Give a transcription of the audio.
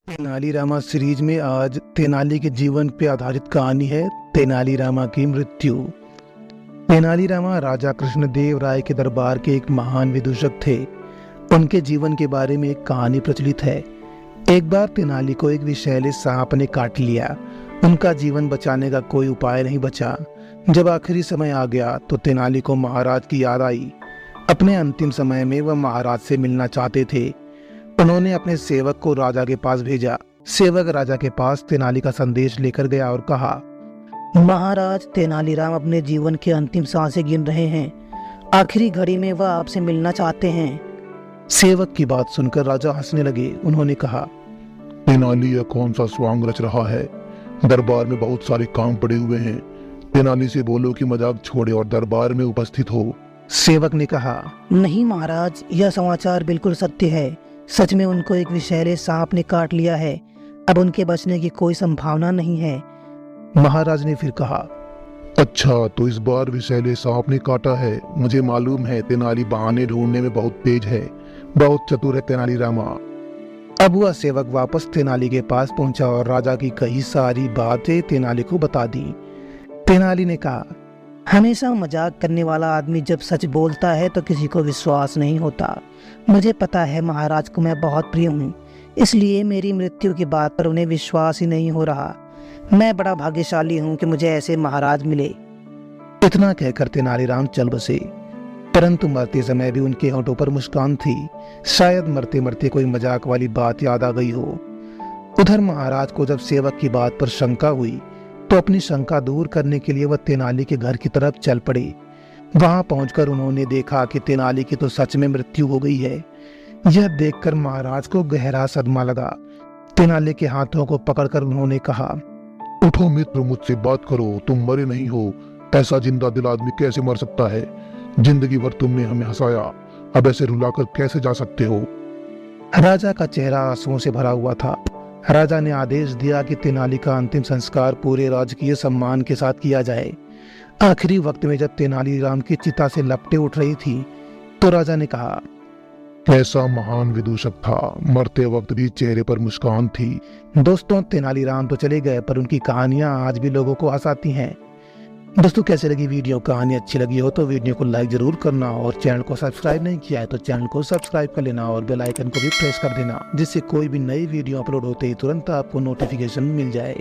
Tenali Rama series में आज तेनाली के जीवन पे आधारित कहानी है तेनालीरामा की मृत्यु। तेनालीरामा राजा कृष्णदेव राय के दरबार के एक महान विदूषक थे। उनके जीवन के बारे में एक कहानी प्रचलित है। एक बार तेनाली को एक विषैले सांप ने काट लिया। उनका जीवन बचाने का कोई उपाय नहीं बचा। जब आखिरी समय आ गया तो तेनाली को महाराज की याद आई। अपने अंतिम समय में वह महाराज से मिलना चाहते थे। उन्होंने अपने सेवक को राजा के पास भेजा। सेवक राजा के पास तेनाली का संदेश लेकर गया और कहा, महाराज, तेनालीराम अपने जीवन की अंतिम सांसें गिन रहे हैं। आखिरी घड़ी में वह आपसे मिलना चाहते हैं। सेवक की बात सुनकर राजा हंसने लगे। उन्होंने कहा, तेनाली यह कौन सा स्वांग रच रहा है? दरबार में बहुत सारे काम पड़े हुए हैं। तेनाली से बोलो कि मजाक छोड़े और दरबार में उपस्थित हो। सेवक ने कहा, नहीं महाराज, यह समाचार बिल्कुल सत्य है। सच में उनको एक विषैले सांप ने काट लिया है। अब उनके बचने की कोई संभावना नहीं है। महाराज ने फिर कहा, अच्छा, तो इस बार विषैले सांप ने काटा है। मुझे मालूम है तेनाली बहाने ढूंढने में बहुत तेज है, बहुत चतुर है तेनालीरामा। अब वह सेवक वापस तेनाली के पास पहुंचा और राजा की कई सारी बातें तेनाली को बता दी। तेनाली ने कहा, हमेशा मजाक करने वाला आदमी जब सच बोलता है तो किसी को विश्वास नहीं होता। मुझे पता है महाराज को मैं बहुत प्रिय हूँ, इसलिए मेरी मृत्यु की बात पर उन्हें विश्वास ही नहीं हो रहा। मैं बड़ा भाग्यशाली हूँ कि मुझे ऐसे महाराज मिले। इतना कहकर तेनालीराम चल बसे, परंतु मरते समय भी उनके होठों पर मुस्कान थी। शायद मरते मरते कोई मजाक वाली बात याद आ गई हो। उधर महाराज को जब सेवक की बात पर शंका हुई तो अपनी शंका दूर करने के लिए वह तेनाली के घर की तरफ चल पड़े। वहां पहुंचकर उन्होंने देखा कि तेनाली की तो सच में मृत्यु हो गई है। यह देखकर महाराज को गहरा सदमा लगा। तेनाली के हाथों को पकड़कर उन्होंने कहा, उठो मित्र, मुझसे बात करो। तुम मरे नहीं हो। ऐसा जिंदा दिल आदमी कैसे मर सकता है? जिंदगी भर तुमने हमें हंसाया, अब ऐसे रुलाकर कैसे जा सकते हो? राजा का चेहरा आंसुओं से भरा हुआ था। राजा ने आदेश दिया कि तेनाली का अंतिम संस्कार पूरे राजकीय सम्मान के साथ किया जाए। आखिरी वक्त में जब तेनालीराम की चिता से लपटें उठ रही थी तो राजा ने कहा, कैसा महान विदूषक था, मरते वक्त भी चेहरे पर मुस्कान थी। दोस्तों, तेनालीराम तो चले गए पर उनकी कहानियां आज भी लोगों को हंसाती हैं। दोस्तों, कैसे लगी वीडियो? कहानी अच्छी लगी हो तो वीडियो को लाइक जरूर करना और चैनल को सब्सक्राइब नहीं किया है तो चैनल को सब्सक्राइब कर लेना और बेल आइकन को भी प्रेस कर देना, जिससे कोई भी नई वीडियो अपलोड होते ही तुरंत आपको नोटिफिकेशन मिल जाए।